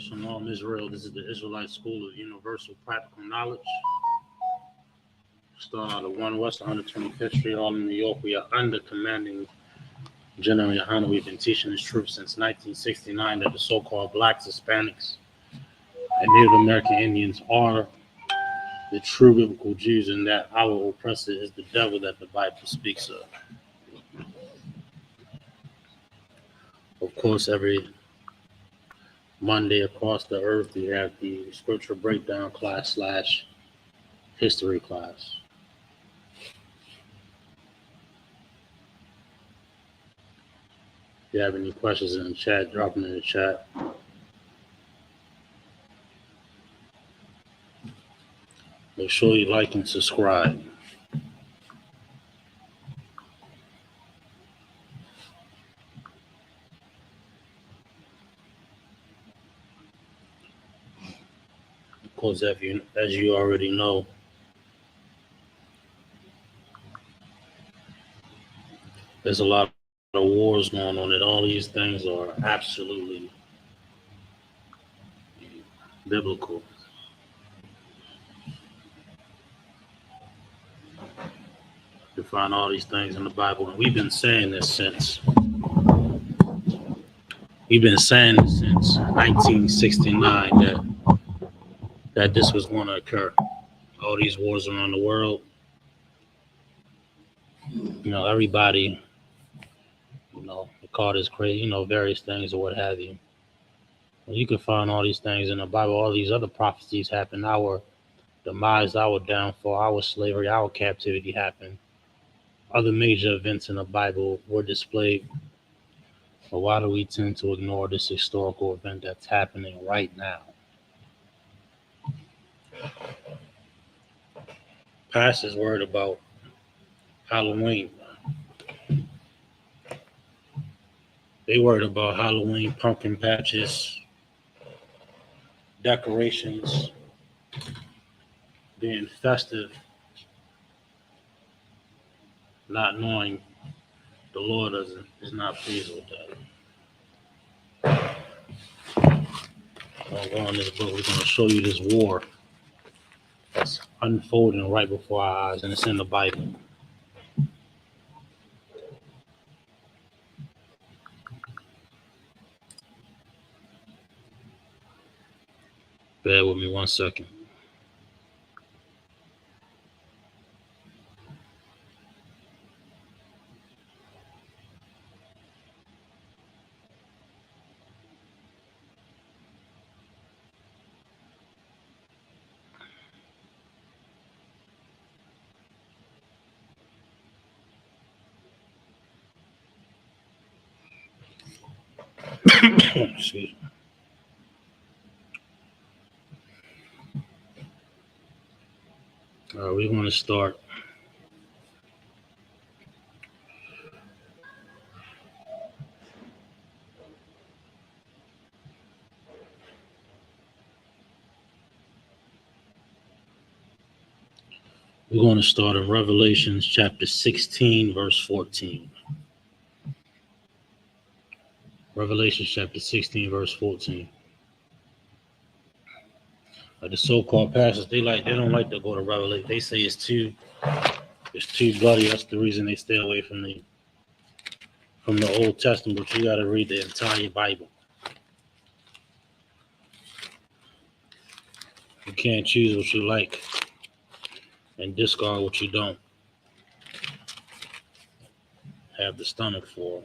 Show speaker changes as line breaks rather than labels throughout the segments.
Shalom Israel. This is the Israelite School of Universal Practical Knowledge. Start out of 1 West 125th Street, Harlem, New York. We are under commanding General Yohana. We've been teaching this truth since 1969 that the so-called blacks, Hispanics, and Native American Indians are the true biblical Jews, and that our oppressor is the devil that the Bible speaks of. Of course, every Monday across the earth, we have the scripture breakdown class / history class. If you have any questions in the chat, drop them in the chat. Make sure you like and subscribe. Of course, as you already know, there's a lot of wars going on, and all these things are absolutely biblical. You find all these things in the Bible, and we've been saying this since 1969 that this was going to occur. All these wars around the world, everybody, call this crazy, various things or what have you. Well, you can find all these things in the Bible. All these other prophecies happen. Our demise, our downfall, our slavery, our captivity happened. Other major events in the Bible were displayed. But why do we tend to ignore this historical event that's happening right now? Pastors worried about Halloween. They worried about Halloween, pumpkin patches, decorations, being festive, not knowing the Lord is not pleased with that. I'll go on this book. We're going to show you this war that's unfolding right before our eyes, and it's in the Bible. Bear with me 1 second. Excuse me. All right, we're going to start. We're going to start in Revelation chapter 16, verse 14. Revelation chapter 16, verse 14. The so-called pastors, they don't like to go to Revelation. They say it's too bloody. That's the reason they stay away from the Old Testament. But you got to read the entire Bible. You can't choose what you like and discard what you don't have the stomach for.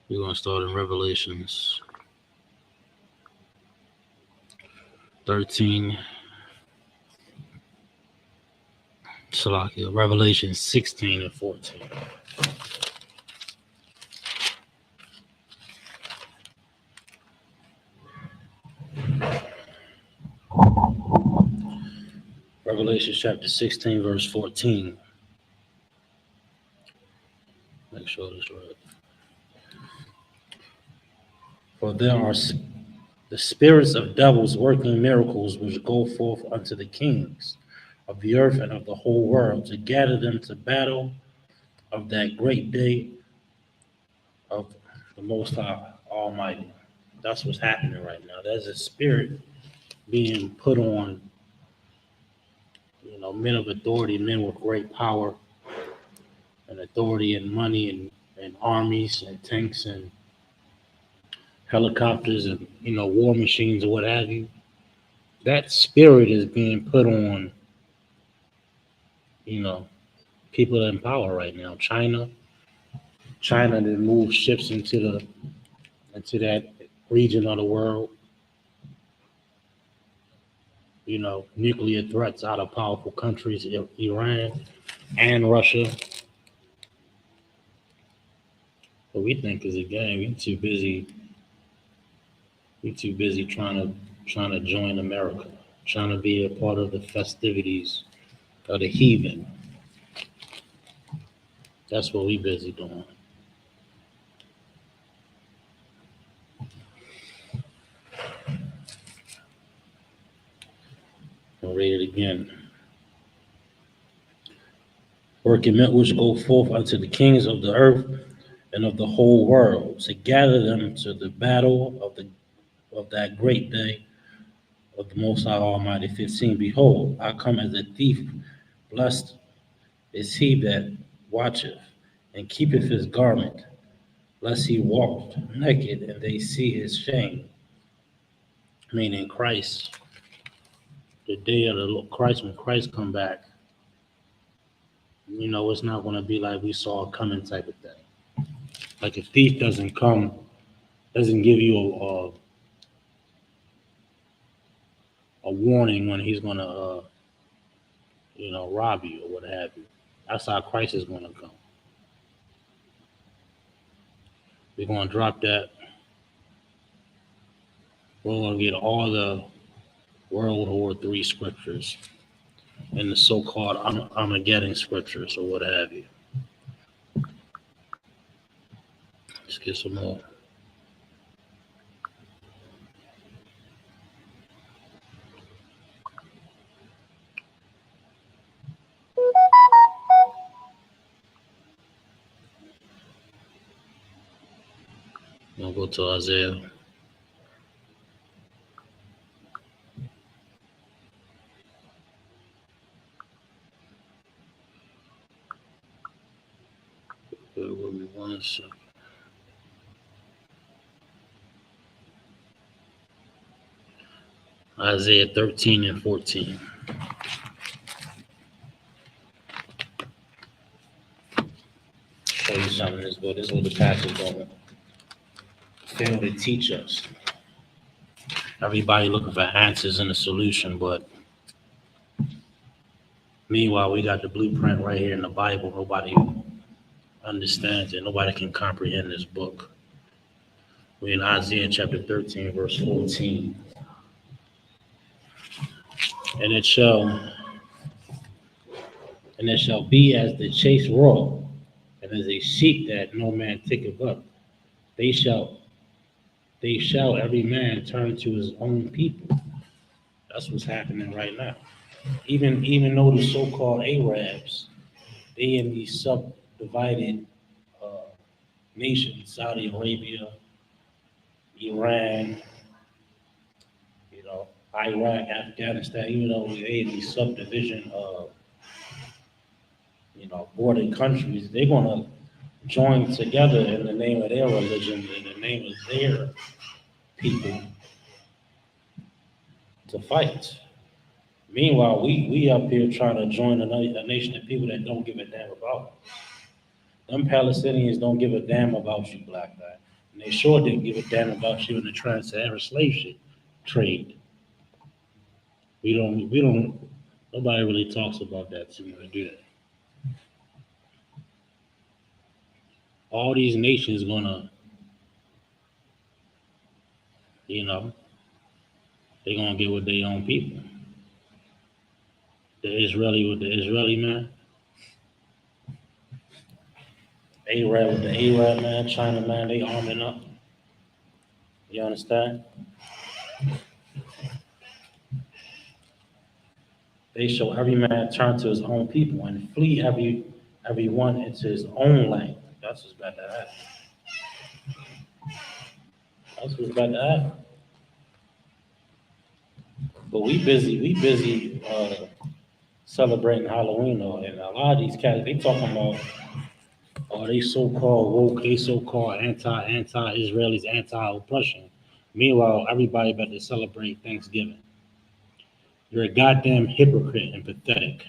We're going to start in Revelations 13. Salakia, Revelation 16 and 14. Revelation chapter 16, verse 14. make sure this right. For there are the spirits of devils working miracles which go forth unto the kings of the earth and of the whole world to gather them to battle of that great day of the Most High Almighty. That's what's happening right now. There's a spirit being put on, men of authority, men with great power and authority and money and armies and tanks and helicopters and, war machines or what have you. That spirit is being put on, you know, people in power right now. China that moves ships into that region of the world. Nuclear threats out of powerful countries, Iran and Russia. What we think is a game. We too busy trying to join America, trying to be a part of the festivities of the heathen. That's what we busy doing. I'll read it again. Working men which go forth unto the kings of the earth and of the whole world to gather them to the battle of that great day of the Most High Almighty. 15. Behold, I come as a thief. Blessed is he that watcheth and keepeth his garment, lest he walk naked and they see his shame. Meaning Christ, the day of the Lord, Christ, when Christ come back, it's not going to be like we saw it coming type of thing. Like a thief doesn't give you a warning when he's going to, rob you or what have you. That's how Christ is going to come. We're going to drop that. We're going to get all the World War III scriptures and the so-called Armageddon scriptures or what have you. Let's get some more. We'll go to Isaiah. Bear with me 1 second. Isaiah 13 and 14. Show you something that's good. This is what the passage don't fail to teach us. Everybody looking for answers and a solution, but meanwhile, we got the blueprint right here in the Bible. Nobody understands it. Nobody can comprehend this book. We're in Isaiah chapter 13, verse 14. And it shall be as the chase roe, and as a sheep that no man taketh up. They shall every man turn to his own people. That's what's happening right now. Even though the so-called Arabs, they in these subdivided nations, Saudi Arabia, Iran, Iraq, Afghanistan, even though they in these subdivision border countries, they're gonna join together in the name of their religion, in the name of their people to fight. Meanwhile, we up here trying to join a nation of people that don't give a damn about us. Them Palestinians don't give a damn about you, black guy. And they sure didn't give a damn about you in the trans-Saharan slave trade. Nobody really talks about that, so we're gonna do that. All these nations gonna, they're gonna get with their own people. The Israeli with the Israeli man. Arab with the Arab, man, China, man, they arming up. You understand? They show every man turn to his own people and flee everyone into his own land. That's what's about to happen. That's what's about to happen. But we busy celebrating Halloween though, and a lot of these cats they talking about they so-called woke, they so-called anti-Israelis, anti-oppression. Meanwhile, everybody about to celebrate Thanksgiving. You're a goddamn hypocrite and pathetic.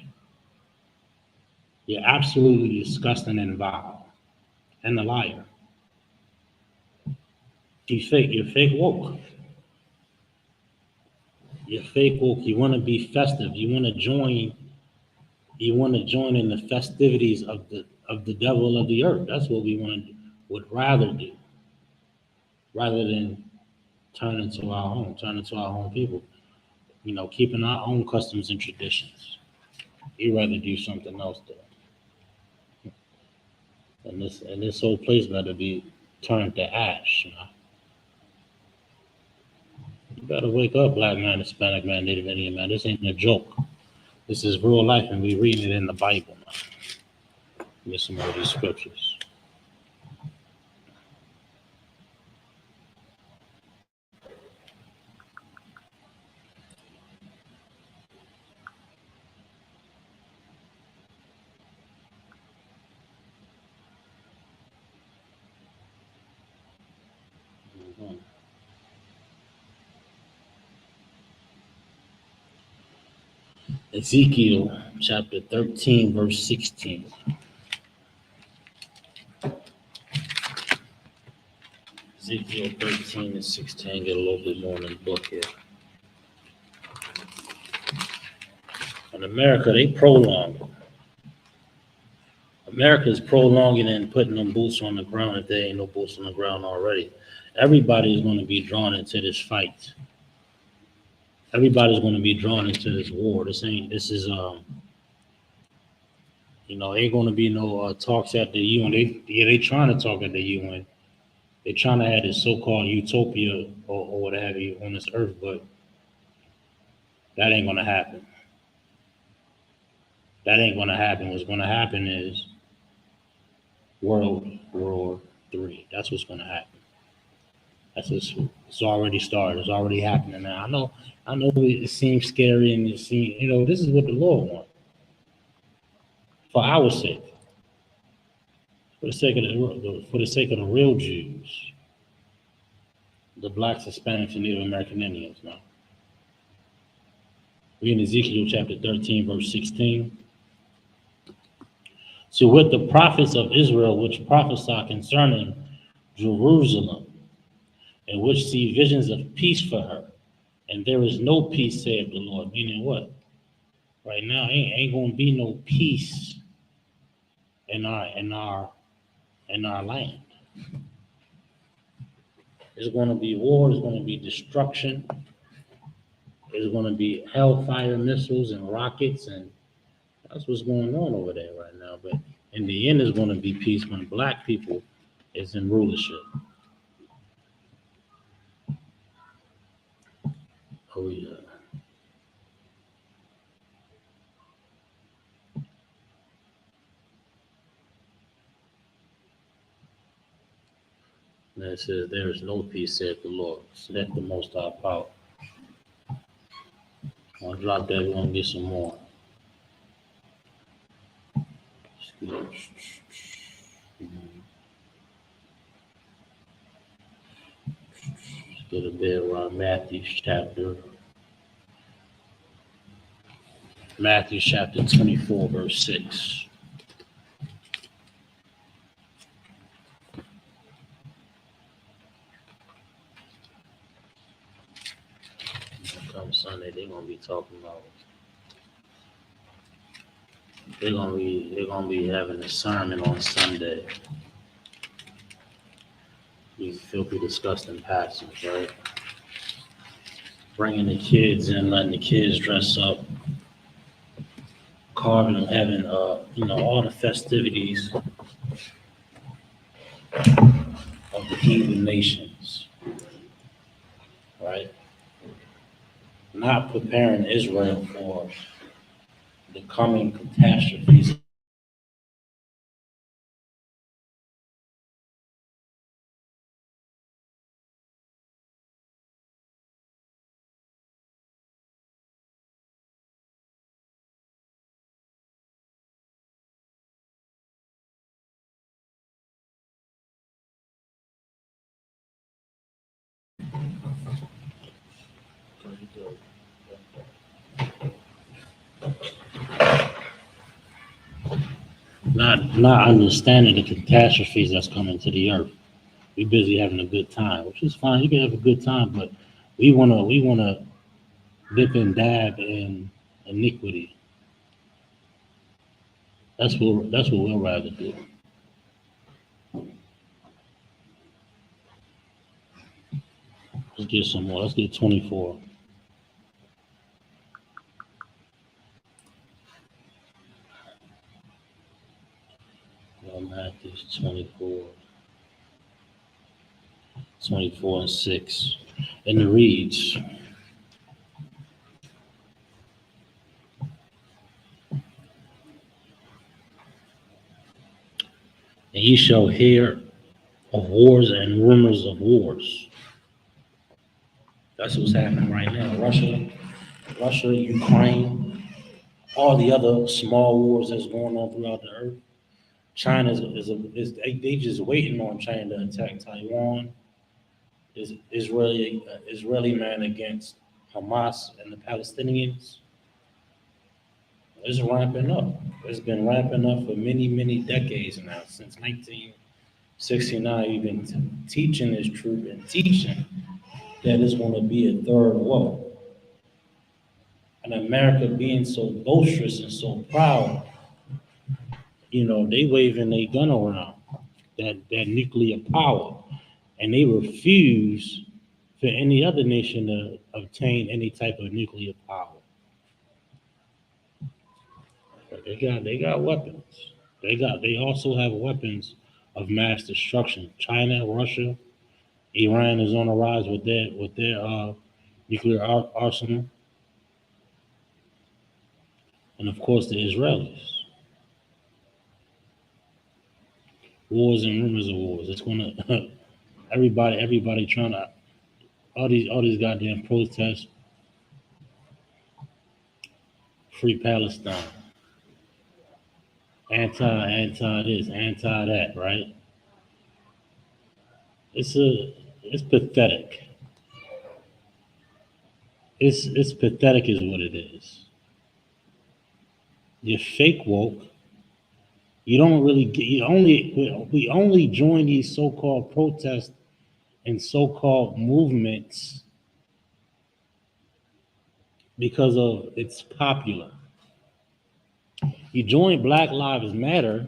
You're absolutely disgusting and vile. And a liar. You're fake woke. You're fake woke. You want to be festive. You want to join in the festivities of the devil of the earth. That's what we would rather do, rather than turn into our home people. Keeping our own customs and traditions. You'd rather do something else though. And this whole place better be turned to ash. You better wake up, black man, Hispanic man, Native Indian man. This ain't a joke. This is real life, and we reading it in the Bible. Get some of these scriptures. Mhm. Ezekiel chapter 13, verse 16. Ezekiel 13 and 16. Get a little bit more in the book here. In America, they prolong. America is prolonging and putting them boots on the ground if there ain't no boots on the ground already. Everybody is going to be drawn into this fight. Everybody's going to be drawn into this war. This is ain't going to be no talks at the UN. They trying to talk at the UN. They trying to have this so-called utopia or what have you on this earth, but that ain't going to happen. That ain't going to happen. What's going to happen is World War III. That's what's going to happen. It's already started. It's already happening now. I know it seems scary and it seems, this is what the Lord wants. For our sake. For the sake of the real Jews. The blacks, Hispanics, and Native American Indians now. We in Ezekiel chapter 13, verse 16. So with the prophets of Israel, which prophesy concerning Jerusalem, and which see visions of peace for her, and there is no peace, saith the Lord. Meaning what? Right now, ain't gonna be no peace in our land. There's gonna be war. There's gonna be destruction. There's gonna be hellfire missiles and rockets, and that's what's going on over there right now. But in the end, there's gonna be peace when black people is in rulership. Oh yeah. And it says, there is no peace, saith the Lord. Let the Most High power. I'll drop that. We're going to get some more. Let's get a bit around Matthew chapter 24, verse 6. Come Sunday, they're gonna be talking about. They're gonna be having a sermon on Sunday. These filthy, disgusting pastors, right? Bringing the kids in, letting the kids dress up, carving them, having all the festivities of the heathen nations, right? Not preparing Israel for the coming catastrophes. Not understanding the catastrophes that's coming to the earth. We busy having a good time, which is fine. You can have a good time, but we wanna dip and dab in iniquity. That's what we'll rather do. Let's get some more. Let's get 24. Well, Matthew 24, 24 and 6. And it reads, and ye shall hear of wars and rumors of wars. That's what's happening right now. Russia, Ukraine, all the other small wars that's going on throughout the earth. China is they just waiting on China to attack Taiwan. Is Israeli man against Hamas and the Palestinians? It's ramping up. It's been ramping up for many decades now. Since 1969, you've been teaching this truth and teaching that it's going to be a third war. And America being so boisterous and so proud, they waving their gun around, that nuclear power, and they refuse for any other nation to obtain any type of nuclear power. But they got weapons. They also have weapons of mass destruction. China, Russia, Iran is on the rise with their nuclear arsenal, and of course the Israelis. Wars and rumors of wars. It's gonna everybody trying to all these goddamn protests, free Palestine, anti this, anti that, right? It's pathetic. It's pathetic is what it is. You're fake woke. You don't really get. We only join these so-called protests and so-called movements because of it's popular. You join Black Lives Matter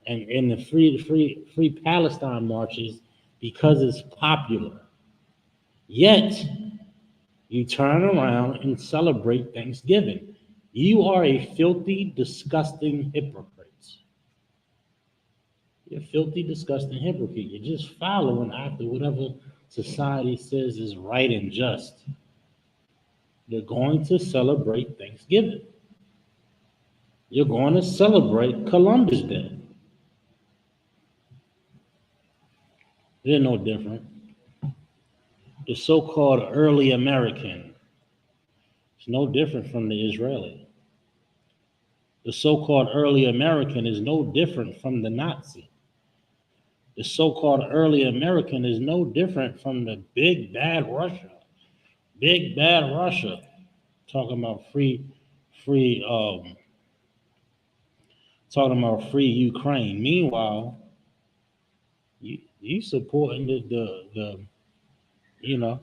and in the free Palestine marches because it's popular. Yet you turn around and celebrate Thanksgiving. You are a filthy, disgusting hypocrite. You're a filthy, disgusting hypocrite. You're just following after whatever society says is right and just. You're going to celebrate Thanksgiving. You're going to celebrate Columbus Day. They're no different. The so-called early American is no different from the Israeli. The so-called early American is no different from the Nazi. The so-called early American is no different from the big bad Russia. Big bad Russia. Talking about free talking about free Ukraine. Meanwhile, you supporting the you know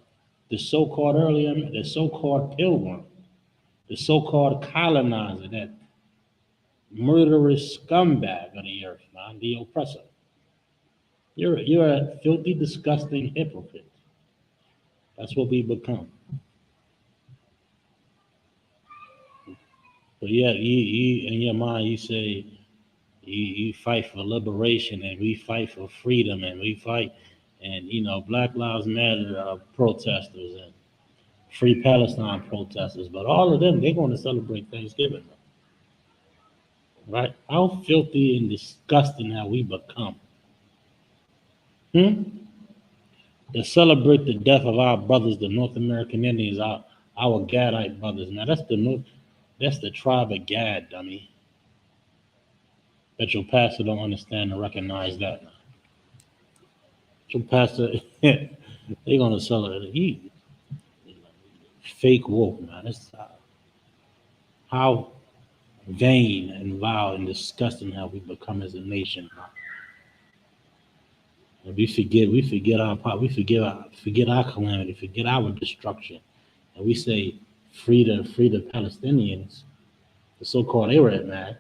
the so-called the so-called pilgrim, the so-called colonizer, that murderous scumbag of the earth, man, the oppressor. You're a filthy, disgusting hypocrite. That's what we become. But yeah, you in your mind you say You fight for liberation, and we fight for freedom, and we fight, and Black Lives Matter protesters and Free Palestine protesters. But all of them, they're going to celebrate Thanksgiving, right? How filthy and disgusting have we become? Hmm? To celebrate the death of our brothers, the North American Indians, our Gadite brothers. Now that's the tribe of Gad, dummy. Bet your pastor don't understand and recognize that. Your pastor, they're gonna celebrate. He fake woke, man. That's how vain and vile and disgusting have we become as a nation. Man. And we forget our calamity, forget our destruction, and we say free the Palestinians, the so-called Arab man.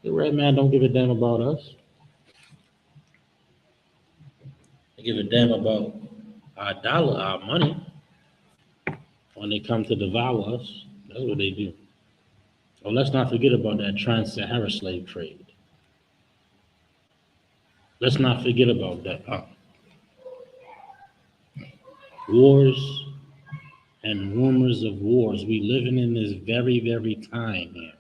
The red man don't give a damn about us. They give a damn about our dollar, our money. When they come to devour us, that's what they do. Oh, let's not forget about that trans-Sahara slave trade. Let's not forget about that. Wars and rumors of wars. We living in this very, very time here.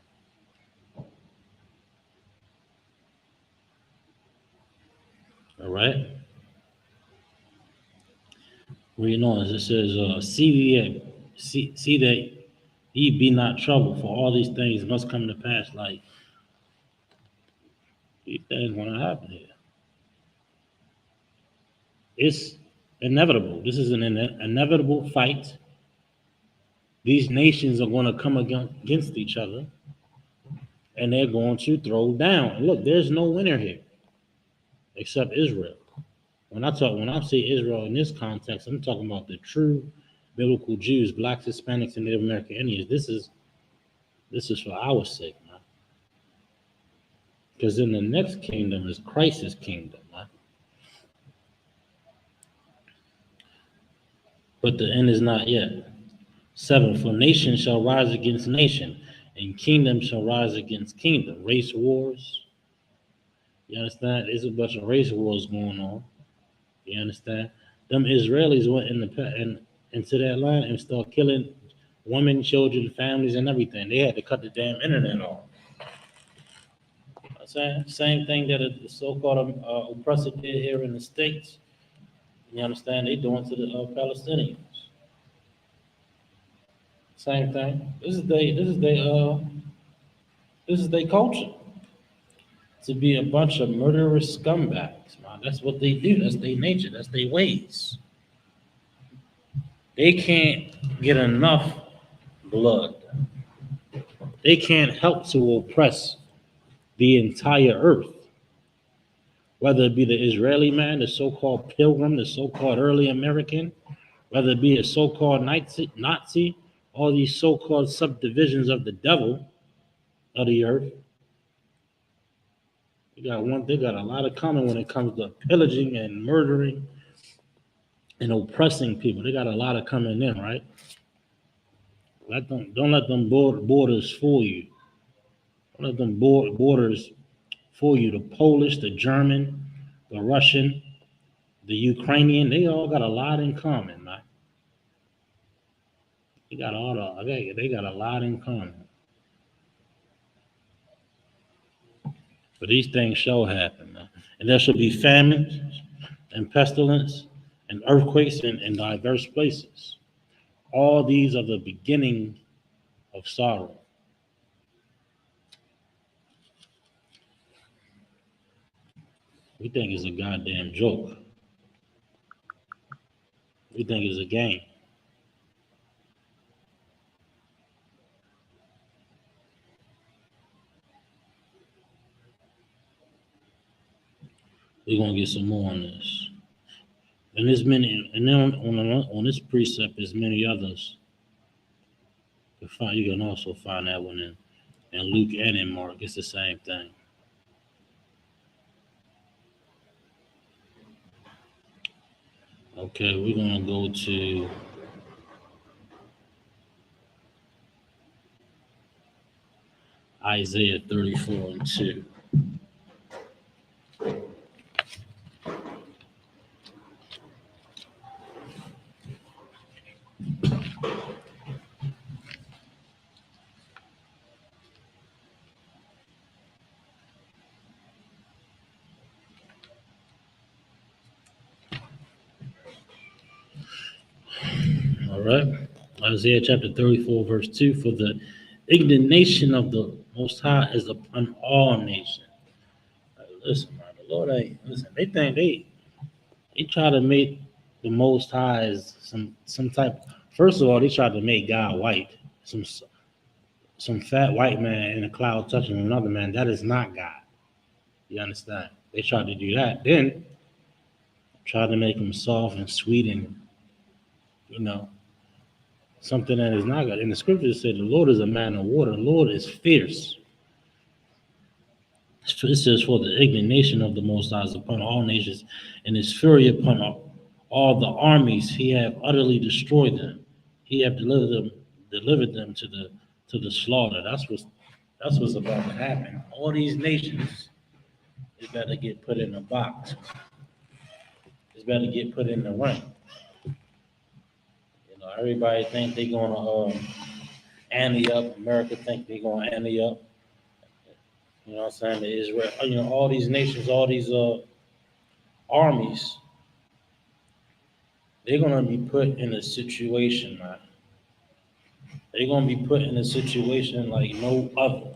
All right. Well, as it says, see that ye be not troubled, for all these things must come to pass. Like these things want to happen here. It's inevitable. This is an inevitable fight. These nations are going to come against each other, and they're going to throw down. And look, there's no winner here except Israel. When I say Israel in this context, I'm talking about the true biblical Jews, blacks, Hispanics, and Native American Indians. This is for our sake, man. Because in the next kingdom is Christ's kingdom, man. But the end is not yet. 7, for nation shall rise against nation, and kingdom shall rise against kingdom. Race wars. You understand? There's a bunch of race wars going on. You understand? Them Israelis went into that land and started killing women, children, families, and everything. They had to cut the damn internet off. Same thing that the so-called oppressor did here in the States. You understand? They doing to the Palestinians. Same thing. This is their culture. To be a bunch of murderous scumbags, man. That's what they do. That's their nature. That's their ways. They can't get enough blood. They can't help to oppress the entire earth, whether it be the Israeli man, the so-called pilgrim, the so-called early American, whether it be a so-called Nazi, all these so-called subdivisions of the devil of the earth. They got a lot of common when it comes to pillaging and murdering and oppressing people. They got a lot of coming in, right? Don't let them borders fool you. Don't let them borders fool you. The Polish, the German, the Russian, the Ukrainian, they all got a lot in common, man. They got a lot in common. But these things shall happen, man. And there shall be famines and pestilence and earthquakes in diverse places. All these are the beginning of sorrow. We think it's a goddamn joke. We think it's a game. We're gonna get some more on this. And there's many, and then on this precept, there's many others. You can also find that one in Luke and in Mark. It's the same thing. Okay, we're gonna go to Isaiah 34:2. All right. Isaiah chapter 34, verse 2. For the indignation of the Most High is upon all nations. Listen, man, the Lord ain't, listen, they think they try to make the Most High as some type. First of all, they tried to make God white. Some fat white man in a cloud touching another man. That is not God. You understand? They tried to do that. Then tried to make him soft and sweet and you know something that is not God. And the scriptures say the Lord is a man of water. The Lord is fierce. It says, for the indignation of the Most High is upon all nations, and his fury upon all the armies. He have utterly destroyed them. He have delivered them to the slaughter. That's what's about to happen. All these nations is about to get put in a box. It's about to get put in the ring. You know, everybody think they're gonna ante up. America think they're gonna ante up. You know what I'm saying? The Israel, all these nations, all these armies, they're gonna be put in a situation, man. They're gonna be put in a situation like no other.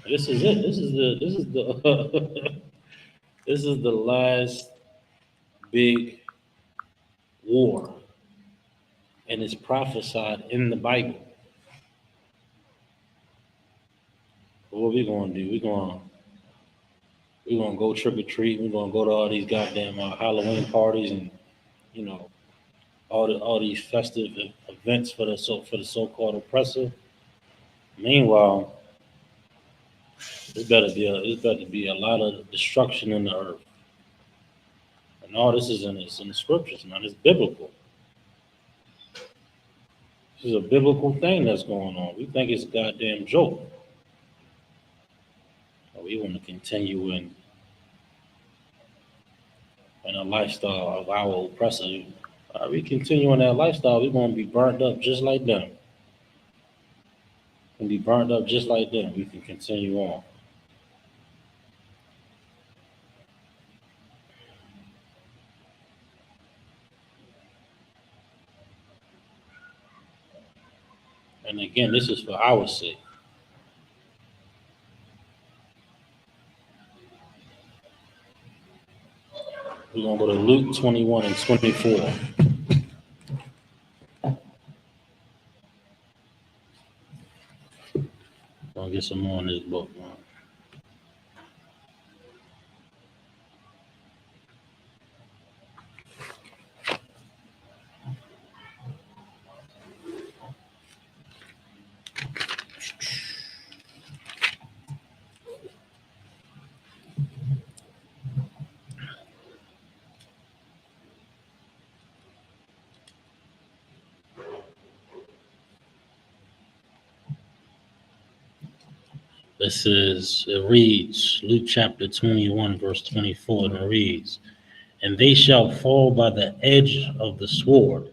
This is it. This is the last big war, and it's prophesied in the Bible. What we gonna do? We gonna go trick or treat. We're gonna go to all these goddamn Halloween parties and you know all these festive events for the so-called oppressor. Meanwhile, there's better be a lot of destruction in the earth, and all this is in the scriptures, man. It's biblical. This is a biblical thing that's going on. We think it's a goddamn joke. We want to continue in a lifestyle of our oppressor. We continue in that lifestyle, we're gonna be burnt up just like them. Can be burnt up just like them. We can continue on. And again, this is for our sake. We're gonna go to Luke 21 and 24. Gonna get some more in this book, man. It reads, Luke chapter 21, verse 24, and it reads, and they shall fall by the edge of the sword,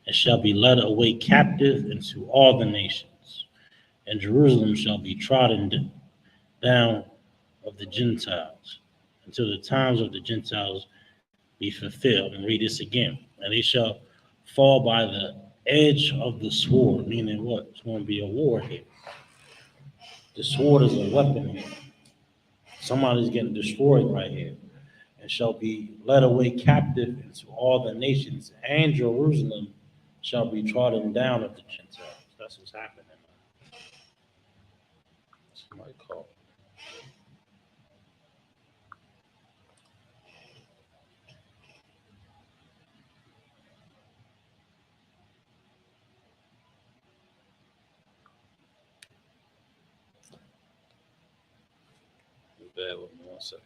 and shall be led away captive into all the nations, and Jerusalem shall be trodden down of the Gentiles, until the times of the Gentiles be fulfilled. And read this again. And they shall fall by the edge of the sword, meaning what? It's going to be a war here. The sword is a weapon here. Somebody's getting destroyed right here. And shall be led away captive into all the nations, and Jerusalem shall be trodden down of the Gentiles. That's what's happening. Somebody call. Bear with me 1 second.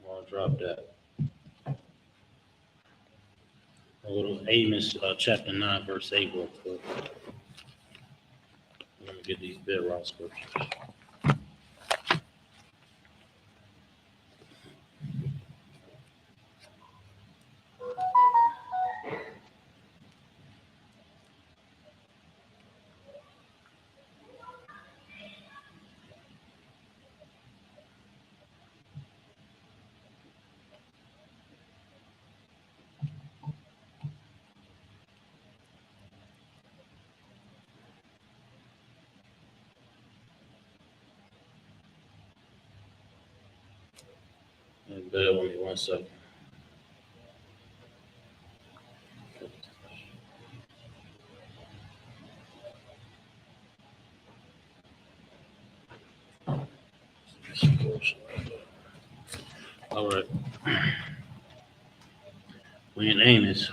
I'll drop that. Go to Amos chapter 9, verse 8 real quick. Let me get these bedrock scriptures. And bear with me 1 second. All right. We in Amos.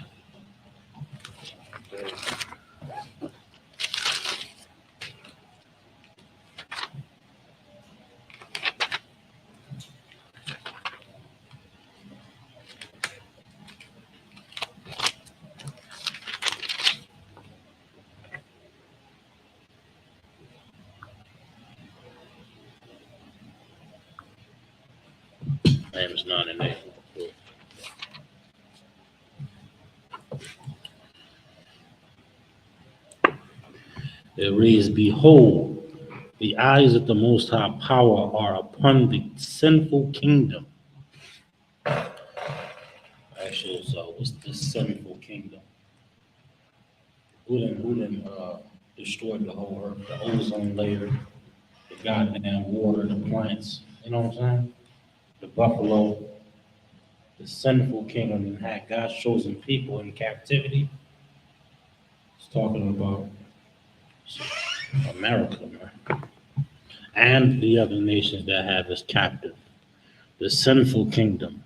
Amos 9 and 8. It reads, Behold, the eyes of the Most High Power are upon the sinful kingdom. Actually, it's what's the sinful kingdom? Who destroyed the whole earth, the ozone layer, the goddamn water, the plants, you know what I'm saying? The buffalo, the sinful kingdom, and had God's chosen people in captivity. It's talking about America, man. And the other nations that have us captive. The sinful kingdom.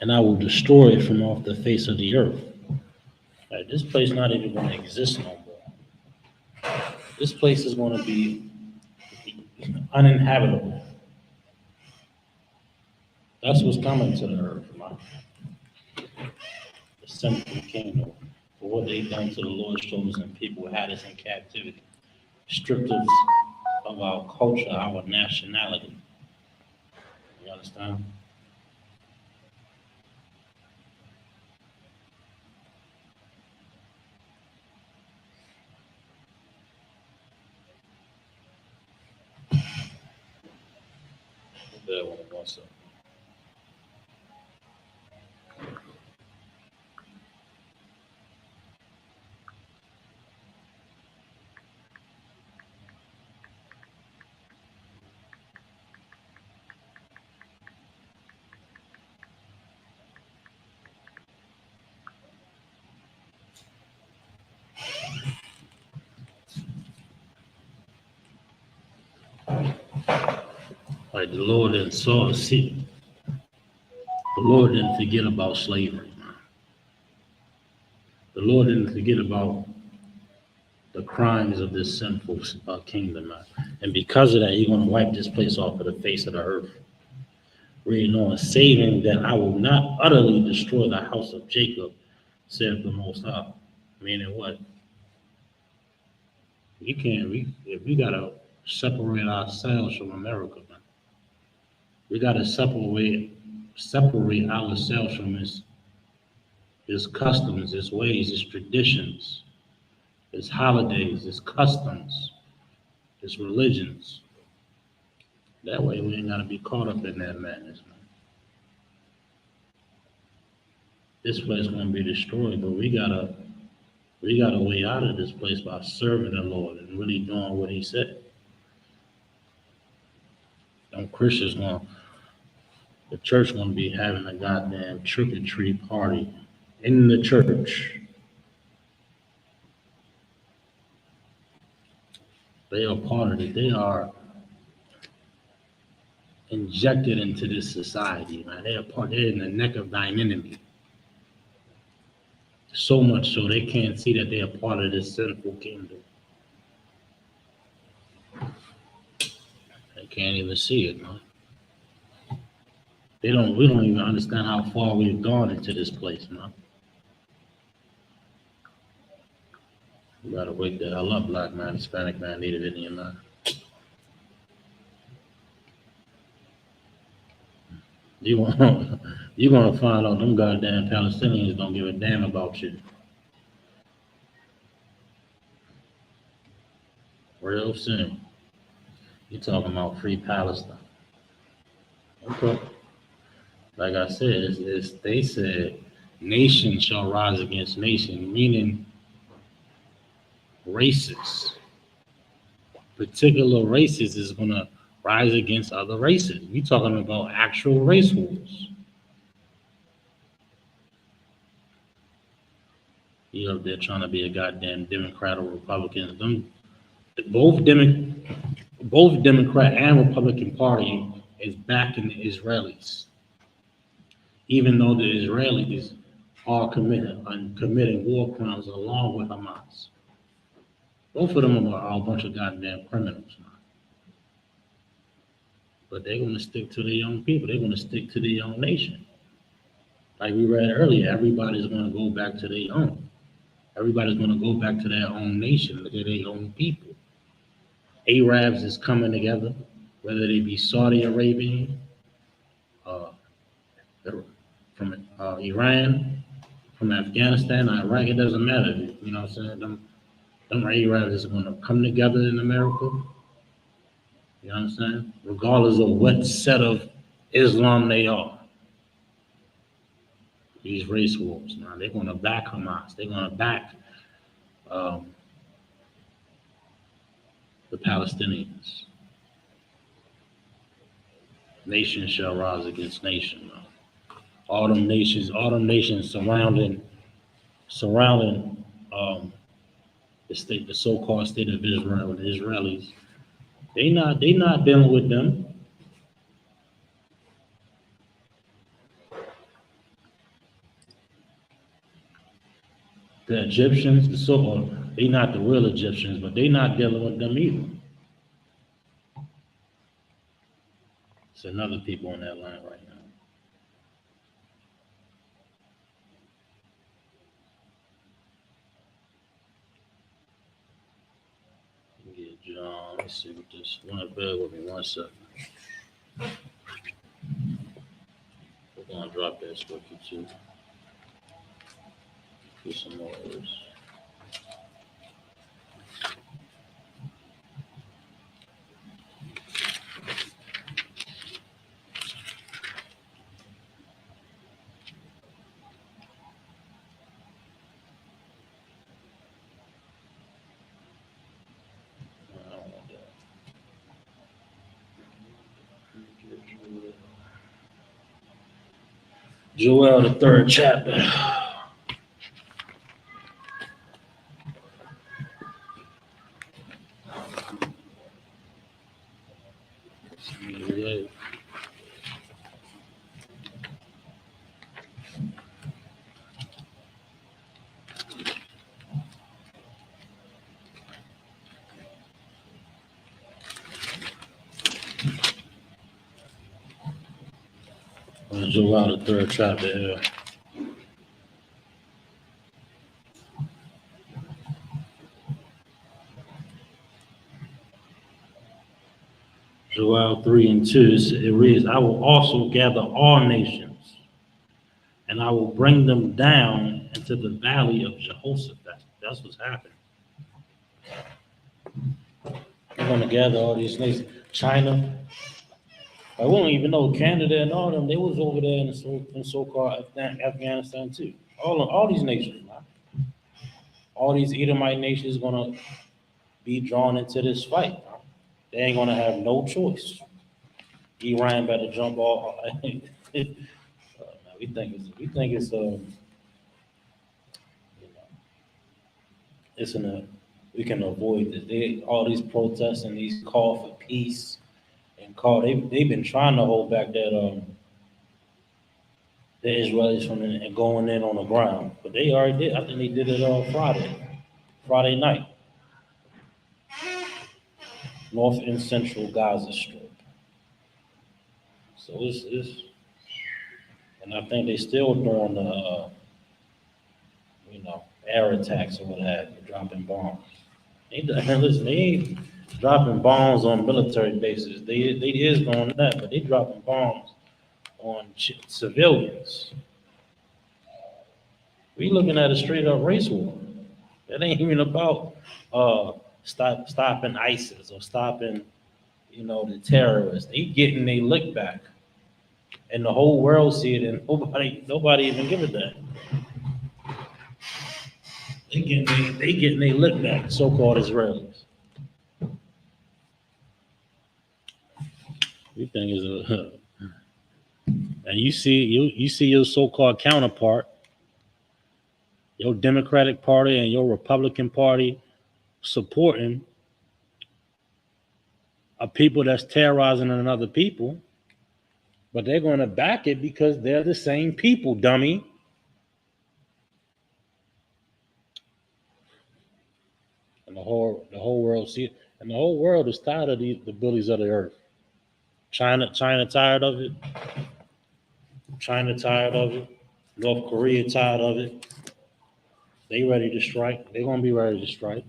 And I will destroy it from off the face of the earth. Like, this place not even going to exist no more. This place is going to be uninhabitable. That's what's coming to the earth, man. The sinful kingdom. For what they've done to the Lord's chosen people, had us in captivity, stripped us of our culture, our nationality. You understand? That one also. Like the Lord didn't see. The Lord didn't forget about slavery. The Lord didn't forget about the crimes of this sinful kingdom. And because of that, He's going to wipe this place off of the face of the earth. Reading on, saving that I will not utterly destroy the house of Jacob, saith the Most High. Meaning what? If we got to separate ourselves from America, man. We got to separate ourselves from his customs, his ways, his traditions, his holidays, his customs, his religions. That way we ain't gotta be caught up in that madness, man. This place gonna be destroyed, but we got a way out of this place by serving the Lord and really doing what He said. Them Christians the church gonna be having a goddamn trick or treat party in the church. They are part of it. They are injected into this society, man. They're in the neck of thine enemy. So much so they can't see that they are part of this sinful kingdom. They can't even see it, man. We don't even understand how far we've gone into this place, man. You gotta wake the hell up, black man, Hispanic man, Native Indian man. You want you gonna find out them goddamn Palestinians don't give a damn about you. Real soon. You talking about free Palestine. Okay. Like I said, they said nation shall rise against nation, meaning races. Particular races is gonna rise against other races. We talking about actual race wars. You up there trying to be a goddamn Democrat or Republican. Both Demo, both Democrat and Republican Party is backing the Israelis, even though the Israelis are committing war crimes along with Hamas. Both of them are a bunch of goddamn criminals, man. But they're going to stick to their own people. They're going to stick to their own nation. Like we read earlier, everybody's going to go back to their own. Everybody's going to go back to their own nation, to their own people. Arabs is coming together, whether they be Saudi Arabian, uh, from Iran, from Afghanistan, Iraq. It doesn't matter. You know what I'm saying? Them Arabs is going to come together in America. You know what I'm saying? Regardless of what set of Islam they are. These race wars, man. They're going to back Hamas. They're going to back um, the Palestinians. Nation shall rise against nation, man. All them nations surrounding the so-called state of Israel, the Israelis. They not dealing with them. The Egyptians, the so-called, they not the real Egyptians, but they not dealing with them either. It's another people on that line right now. Get John. Let's see what this one. Bear with me 1 second. We're gonna drop that scripture too. Get some more of this. I don't want that. Joel, the third chapter. Yeah. Joel, the third chapter. Yeah. Joel 3 and 2. It reads, "I will also gather all nations, and I will bring them down into the valley of Jehoshaphat." That's what's happening. We're going to gather all these nations. China, I won't even know Canada and all them. They was over there in so-called Afghanistan too. All these nations, man. All these Edomite nations gonna be drawn into this fight. Man. They ain't gonna have no choice. Iran better jump off. We think it's you know, it's in a we can avoid this. All these protests and these call for peace and they've been trying to hold back the Israelis from going in on the ground, but they already did. I think they did it on Friday night, North and Central Gaza Strip. So it's And I think they still doing the, air attacks or what have you, dropping bombs. Listen, they ain't dropping bombs on military bases. They is doing that, but they dropping bombs on civilians. We looking at a straight up race war. That ain't even about uh stopping ISIS or stopping, the terrorists. They getting their lick back. And the whole world see it and nobody even give it that. They getting their lick back, so called Israelis. You think is a and you see your so called counterpart, your Democratic Party and your Republican Party supporting a people that's terrorizing another people, but they're going to back it because they're the same people, dummy. And the whole world see it, and the whole world is tired of the bullies of the earth. China tired of it. China tired of it. North Korea tired of it. They ready to strike. They're gonna be ready to strike.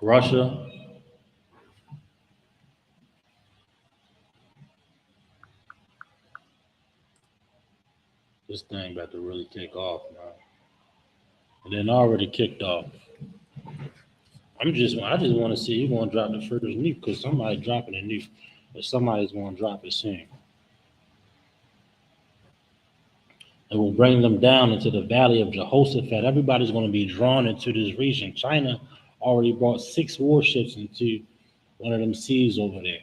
Russia, this thing about to really kick off, man. And then already kicked off. I just want to see you gonna drop the first nuke because somebody dropping a nuke, but somebody's gonna drop it soon. It will bring them down into the valley of Jehoshaphat. Everybody's going to be drawn into this region. China already brought 6 warships into one of them seas over there.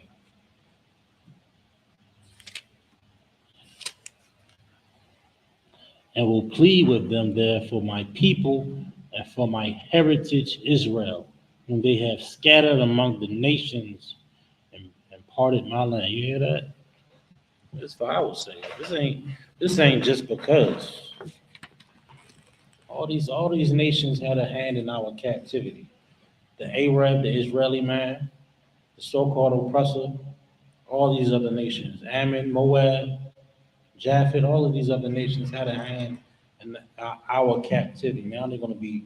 And will plead with them there for my people and for my heritage Israel, whom they have scattered among the nations and parted my land. You hear that? That's what I would say. This ain't just because. All these nations had a hand in our captivity. The Arab, the Israeli man, the so-called oppressor, all these other nations, Ammon, Moab, Japhet, all of these other nations had a hand in our captivity. Now they're going to be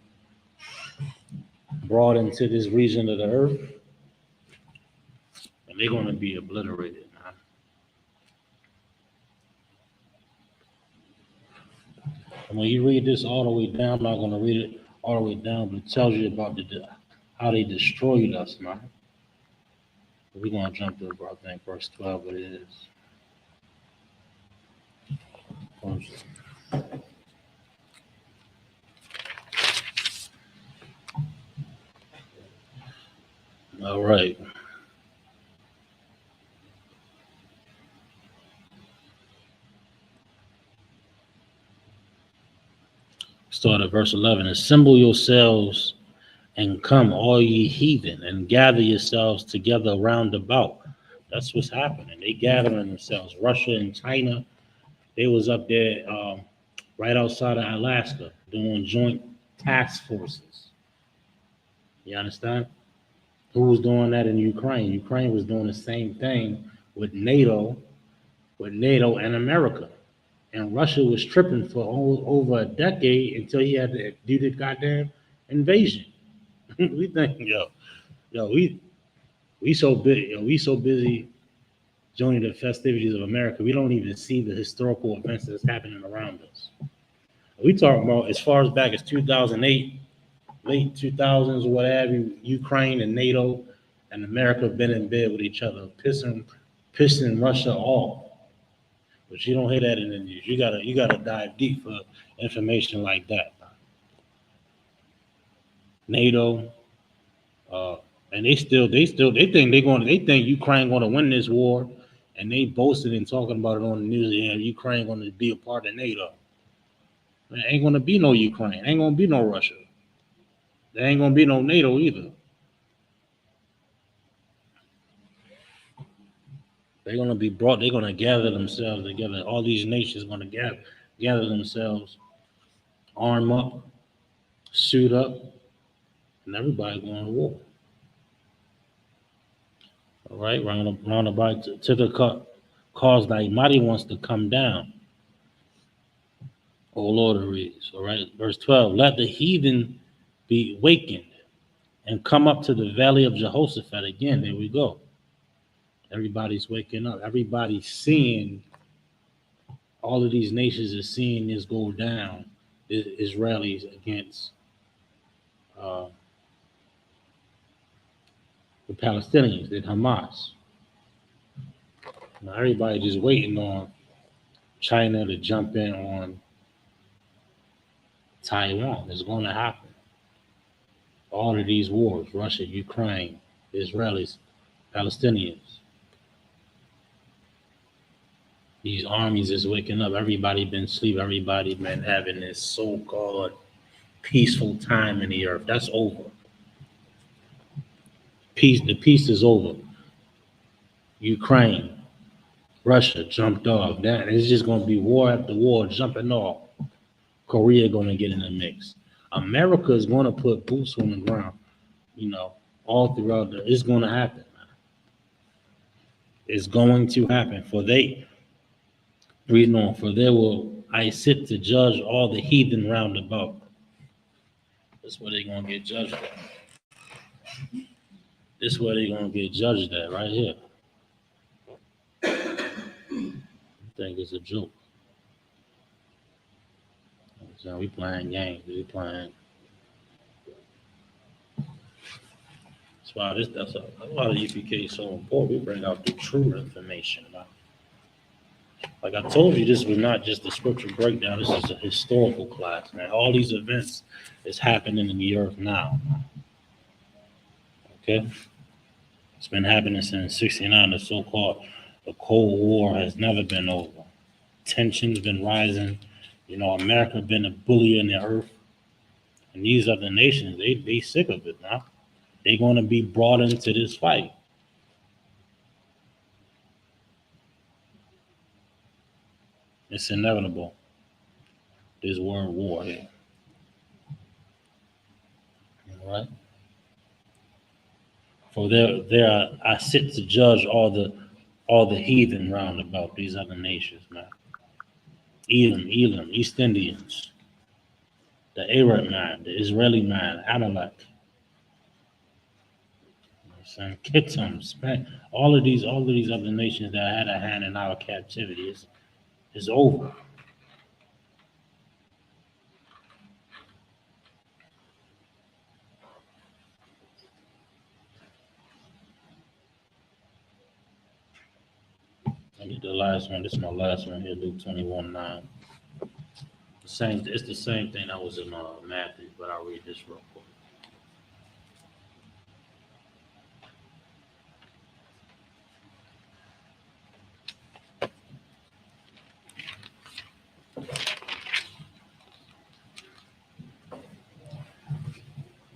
brought into this region of the earth, and they're going to be obliterated. Man. And when you read this all the way down, I'm not going to read it all the way down, but it tells you about how they destroyed us, man. We're going to jump to, I think, verse 12, but it is. All right. Start at verse 11. Assemble yourselves and come, all ye heathen, and gather yourselves together round about. That's what's happening. They gathering themselves. Russia and China, they was up there right outside of Alaska doing joint task forces. You understand? Who was doing that in Ukraine? Ukraine was doing the same thing with NATO and America. And Russia was tripping for over a decade until he had to do the goddamn invasion. We think, yo, we so busy joining the festivities of America, we don't even see the historical events that's happening around us. We talk about as far as back as 2008, late 2000s or whatever, Ukraine and NATO and America have been in bed with each other, pissing Russia off. But you don't hear that in the news. You gotta dive deep for information like that. NATO, uh, and they think Ukraine going to win this war, and they boasted and talking about it on the news. Yeah, Ukraine going to be a part of NATO. There ain't going to be no Ukraine. Ain't going to be no Russia. There ain't going to be no NATO either. They're going to be brought. They're going to gather themselves together. All these nations going to gather themselves, arm up, suit up, and everybody going to war. All right, round about to the cut. Cause thy mighty ones to come down, O Lord of reads. All right, verse 12. Let the heathen be wakened and come up to the valley of Jehoshaphat. Again, there we go. Everybody's waking up. Everybody's seeing, all of these nations are seeing this go down. Israelis against uh, the Palestinians, the Hamas. Now everybody just waiting on China to jump in on Taiwan. It's going to happen. All of these wars, Russia, Ukraine, the Israelis, Palestinians. These armies is waking up. Everybody been asleep. Everybody been having this so-called peaceful time in the earth. That's over. The peace is over. Ukraine, Russia jumped off. That it's just gonna be war after war jumping off. Korea gonna get in the mix. America is gonna put boots on the ground, all throughout it's gonna happen. It's going to happen. Reading on, for there will I sit to judge all the heathen round about. That's where they're gonna get judged at. This is where they're gonna get judged at, right here. I think it's a joke. So we playing games. We playing. That's why that's why the UPK is so important. We bring out the true information. Like I told you, this was not just a scripture breakdown. This is a historical class, man. All these events is happening in the earth now. Okay? It's been happening since 69. The so-called the Cold War has never been over. Tension's been rising. America been a bully in the earth. And these other nations, they sick of it now. They're going to be brought into this fight. It's inevitable. This world war here. All right. For there I sit to judge all the heathen round about these other nations, man. Elam, East Indians, the Arab man, the Israeli man, Amalek. Kittums, man. All of these other nations that had a hand in our captivity is over. I get the last one. This is my last one here, Luke 21:9. It's the same thing that was in Matthew, but I'll read this real quick.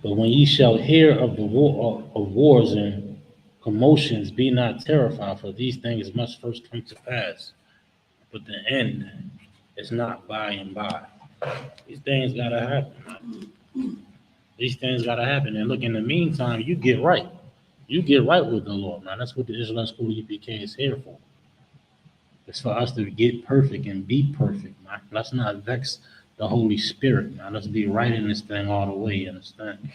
But when ye shall hear of the wars and commotions, be not terrified, for these things must first come to pass. But the end is not by and by. These things gotta happen. These things gotta happen. And look, in the meantime, you get right. You get right with the Lord, man. That's what the Israelite School UPK is here for. It's for us to get perfect and be perfect, man. Let's not vex the Holy Spirit, man. Let's be right in this thing all the way, you understand?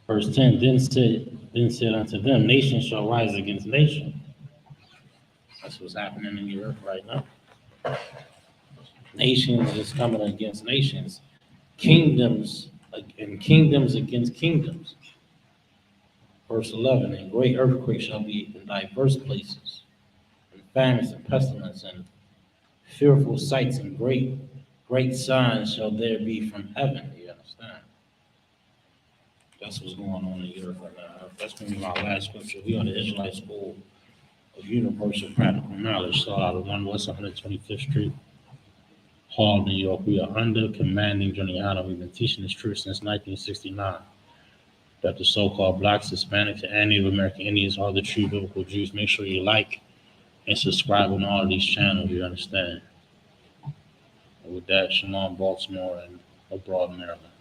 Verse 10, then said unto them, nation shall rise against nation. That's what's happening in the earth right now. Nations is coming against nations. Kingdoms against kingdoms. Verse 11, and great earthquakes shall be in diverse places, and famines and pestilence and fearful sights and great signs shall there be from heaven. You understand? That's what's going on in the earth right now. That's going to be my last scripture. We are the Israelite School of Universal Practical Knowledge, so out of 1 West 125th Street, Hall, New York. We are under commanding Juliana. We've been teaching this truth since 1969. That the so-called blacks, Hispanics, and Native American Indians are the true biblical Jews. Make sure you like and subscribe on all of these channels, you understand. And with that, Shalom, Baltimore, and abroad, Maryland.